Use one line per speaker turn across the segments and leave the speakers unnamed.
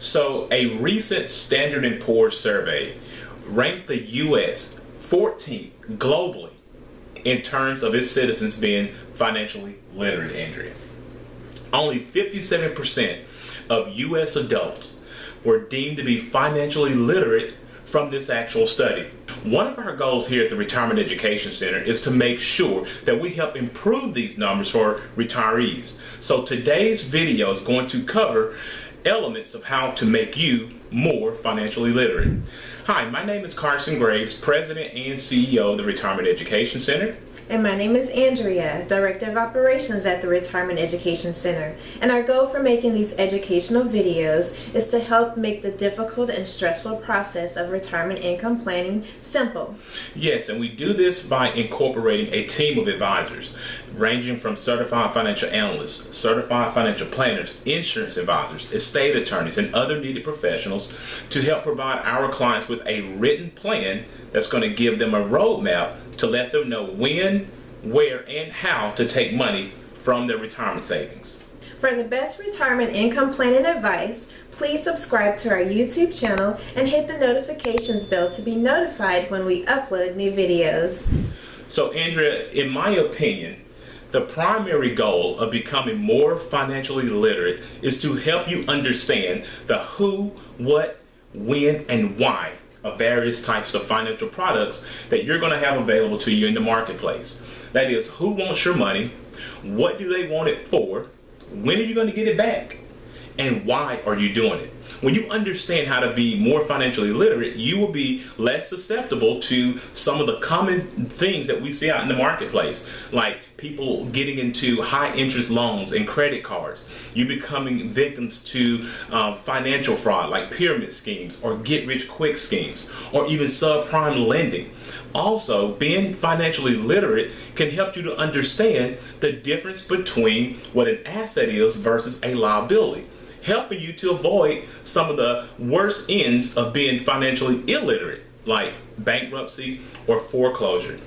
So a recent Standard & Poor's survey ranked the U.S. 14th globally in terms of its citizens being financially literate, Andrea. Only 57% of U.S. adults were deemed to be financially literate from this actual study. One of our goals here at the Retirement Education Center is to make sure that we help improve these numbers for retirees. So today's video is going to cover elements of how to make you more financially literate. Hi, my name is Carson Graves, President and CEO of the Retirement Education Center.
And my name is Andrea, Director of Operations at the Retirement Education Center. And our goal for making these educational videos is to help make the difficult and stressful process of retirement income planning simple.
Yes, and we do this by incorporating a team of advisors, ranging from certified financial analysts, certified financial planners, insurance advisors, estate attorneys, and other needed professionals to help provide our clients with a written plan that's going to give them a roadmap to let them know when, where, and how to take money from their retirement savings.
For the best retirement income planning advice, please subscribe to our YouTube channel and hit the notifications bell to be notified when we upload new videos.
So Andrea, in my opinion, the primary goal of becoming more financially literate is to help you understand the who, what, when, and why of various types of financial products that you're going to have available to you in the marketplace. That is, who wants your money, what do they want it for, when are you going to get it back, and why are you doing it? When you understand how to be more financially literate, you will be less susceptible to some of the common things that we see out in the marketplace, like people getting into high interest loans and credit cards. You becoming victims to financial fraud like pyramid schemes or get rich quick schemes or even subprime lending. Also, being financially literate can help you to understand the difference between what an asset is versus a liability, helping you to avoid some of the worst ends of being financially illiterate, like bankruptcy or foreclosure.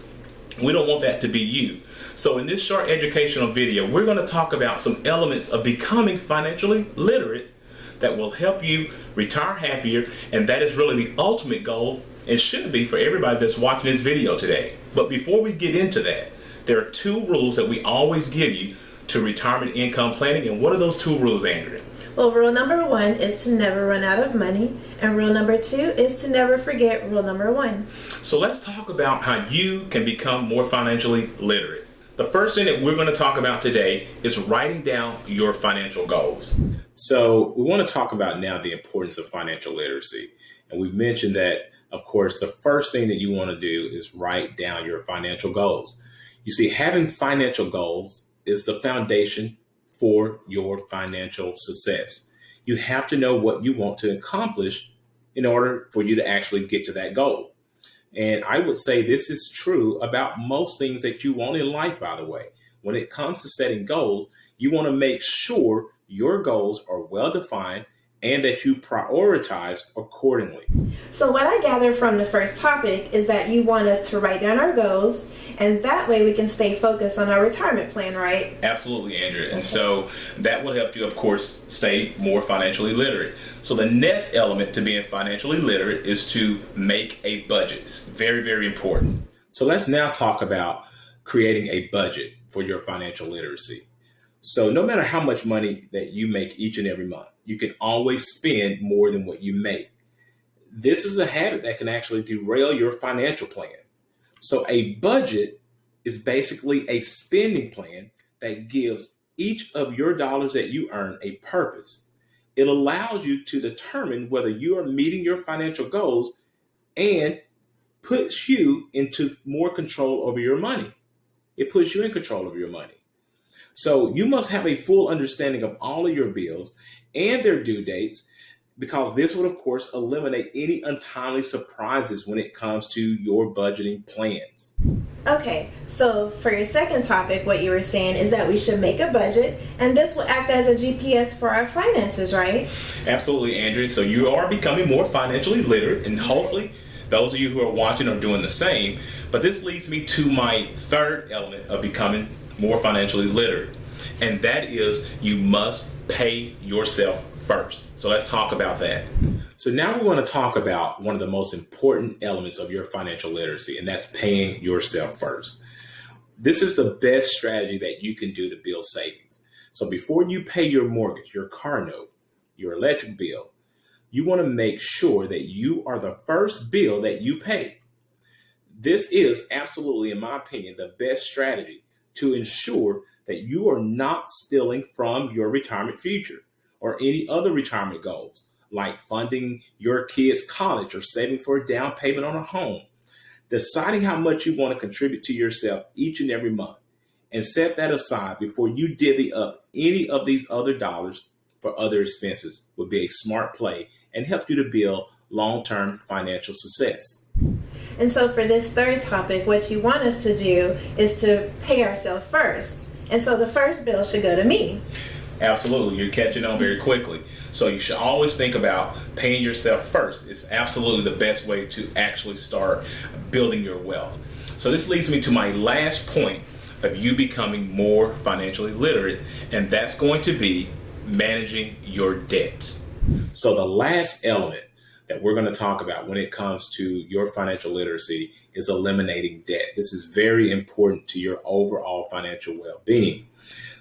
We don't want that to be you. So in this short educational video, we're going to talk about some elements of becoming financially literate that will help you retire happier, and that is really the ultimate goal and should be for everybody that's watching this video today. But before we get into that, there are two rules that we always give you to retirement income planning. And what are those two rules, Andrea?
Well, rule number 1 is to never run out of money, and rule number 2 is to never forget rule number 1.
So let's talk about how you can become more financially literate. The first thing that we're going to talk about today is writing down your financial goals. So we want to talk about now the importance of financial literacy. And we've mentioned that, of course, the first thing that you want to do is write down your financial goals. You see, having financial goals is the foundation for your financial success. You have to know what you want to accomplish in order for you to actually get to that goal. And I would say this is true about most things that you want in life, by the way. When it comes to setting goals, you want to make sure your goals are well defined and that you prioritize accordingly.
So what I gather from the first topic is that you want us to write down our goals, and that way we can stay focused on our retirement plan, right?
Absolutely, Andrea. And so that will help you, of course, stay more financially literate. So the next element to being financially literate is to make a budget. It's very, very important. So let's now talk about creating a budget for your financial literacy. So no matter how much money that you make each and every month, you can always spend more than what you make. This is a habit that can actually derail your financial plan. So a budget is basically a spending plan that gives each of your dollars that you earn a purpose. It allows you to determine whether you are meeting your financial goals and puts you into more control over your money. It puts you in control of your money. So you must have a full understanding of all of your bills and their due dates, because this would, of course, eliminate any untimely surprises when it comes to your budgeting plans.
Okay, so for your second topic, what you were saying is that we should make a budget, and this will act as a GPS for our finances, right?
Absolutely, Andrea. So you are becoming more financially literate, and hopefully those of you who are watching are doing the same. But this leads me to my third element of becoming more financially literate, and that is you must pay yourself first. So let's talk about that. So now we want to talk about one of the most important elements of your financial literacy, and that's paying yourself first. This is the best strategy that you can do to build savings. So before you pay your mortgage, your car note, your electric bill, you want to make sure that you are the first bill that you pay. This is absolutely, in my opinion, the best strategy to ensure that you are not stealing from your retirement future or any other retirement goals, like funding your kids' college or saving for a down payment on a home. Deciding how much you want to contribute to yourself each and every month and set that aside before you divvy up any of these other dollars for other expenses would be a smart play and help you to build long-term financial success.
And so for this third topic, what you want us to do is to pay ourselves first. And so the first bill should go to me.
Absolutely. You're catching on very quickly. So you should always think about paying yourself first. It's absolutely the best way to actually start building your wealth. So this leads me to my last point of you becoming more financially literate, and that's going to be managing your debts. So the last element that we're going to talk about when it comes to your financial literacy is eliminating debt. This is very important to your overall financial well-being.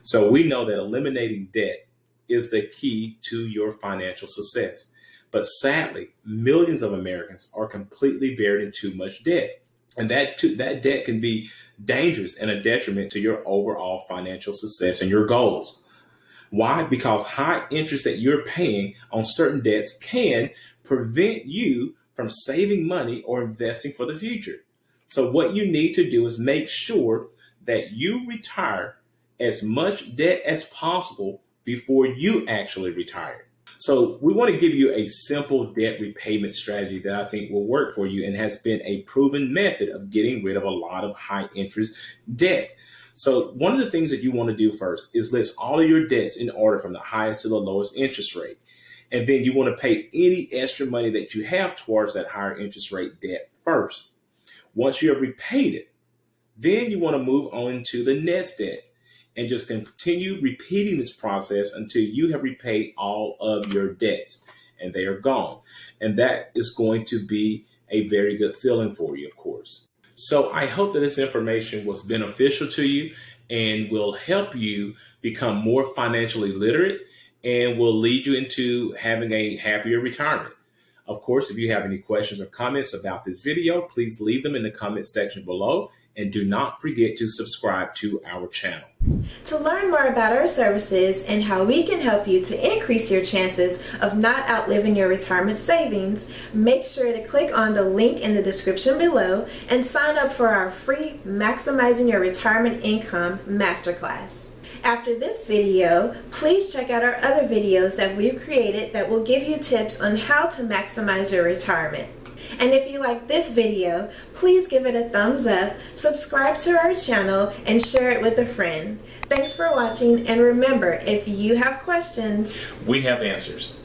So we know that eliminating debt is the key to your financial success. But sadly, millions of Americans are completely buried in too much debt. And that debt can be dangerous and a detriment to your overall financial success and your goals. Why? Because high interest that you're paying on certain debts can prevent you from saving money or investing for the future. So what you need to do is make sure that you retire as much debt as possible before you actually retire. So we want to give you a simple debt repayment strategy that I think will work for you and has been a proven method of getting rid of a lot of high interest debt. So one of the things that you want to do first is list all of your debts in order from the highest to the lowest interest rate. And then you want to pay any extra money that you have towards that higher interest rate debt first. Once you have repaid it, then you want to move on to the next debt and just continue repeating this process until you have repaid all of your debts and they are gone. And that is going to be a very good feeling for you, of course. So I hope that this information was beneficial to you and will help you become more financially literate and will lead you into having a happier retirement. Of course, if you have any questions or comments about this video, please leave them in the comment section below. And do not forget to subscribe to our channel.
To learn more about our services and how we can help you to increase your chances of not outliving your retirement savings, make sure to click on the link in the description below and sign up for our free Maximizing Your Retirement Income Masterclass. After this video, please check out our other videos that we've created that will give you tips on how to maximize your retirement. And if you like this video, please give it a thumbs up, subscribe to our channel, and share it with a friend. Thanks for watching, and remember, if you have questions,
we have answers.